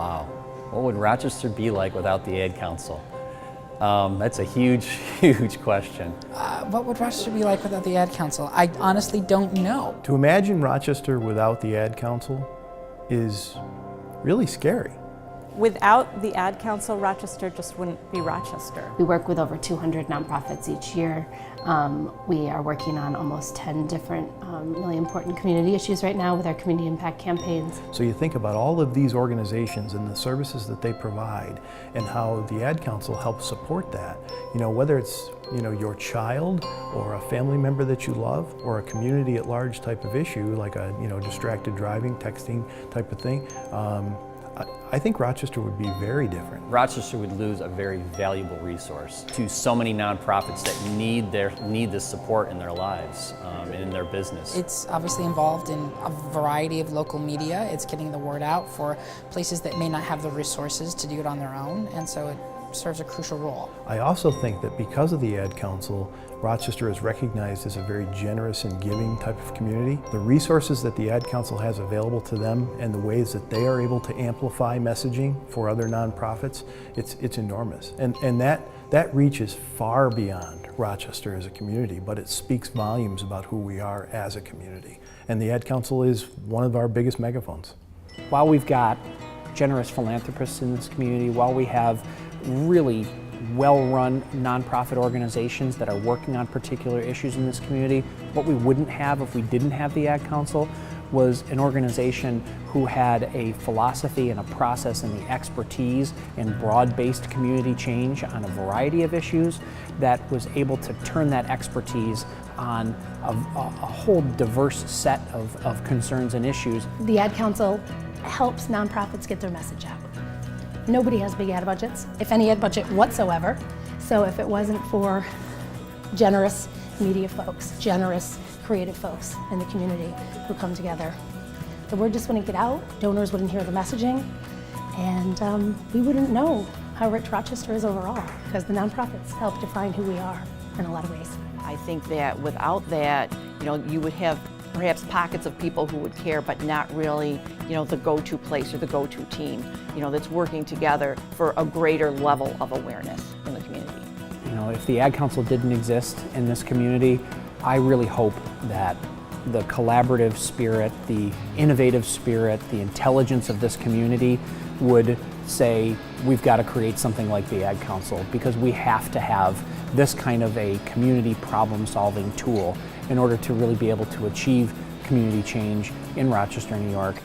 Wow. What would Rochester be like without the Ad Council? That's a huge, huge question. What would Rochester be like without the Ad Council? I honestly don't know. To imagine Rochester without the Ad Council is really scary. Without the Ad Council, Rochester just wouldn't be Rochester. We work with over 200 nonprofits each year. We are working on almost 10 different really important community issues right now with our community impact campaigns. So you think about all of these organizations and the services that they provide and how the Ad Council helps support that. You know, whether it's your child or a family member that you love or a community at large type of issue like a distracted driving, texting type of thing. I think Rochester would be very different. Rochester would lose a very valuable resource to so many nonprofits that need this support in their lives and in their business. It's obviously involved in a variety of local media. It's getting the word out for places that may not have the resources to do it on their own, and so it serves a crucial role. I also think that because of the Ad Council, Rochester is recognized as a very generous and giving type of community. The resources that the Ad Council has available to them and the ways that they are able to amplify messaging for other nonprofits, it's enormous. And that reaches far beyond Rochester as a community, but it speaks volumes about who we are as a community. And the Ad Council is one of our biggest megaphones. While we've got generous philanthropists in this community, while we have really well-run nonprofit organizations that are working on particular issues in this community, what we wouldn't have if we didn't have the Ad Council was an organization who had a philosophy and a process and the expertise in broad-based community change on a variety of issues that was able to turn that expertise on a whole diverse set of concerns and issues. The Ad Council helps nonprofits get their message out. Nobody has big ad budgets, if any ad budget whatsoever. So if it wasn't for generous media folks, generous creative folks in the community who come together, the word just wouldn't get out, donors wouldn't hear the messaging, and we wouldn't know how rich Rochester is overall, because the nonprofits help define who we are in a lot of ways. I think that without that, you would have perhaps pockets of people who would care, but not really, the go-to place or the go-to team, that's working together for a greater level of awareness in the community. If the Ad Council didn't exist in this community, I really hope that the collaborative spirit, the innovative spirit, the intelligence of this community would say, we've got to create something like the Ad Council, because we have to have this kind of a community problem-solving tool in order to really be able to achieve community change in Rochester, New York.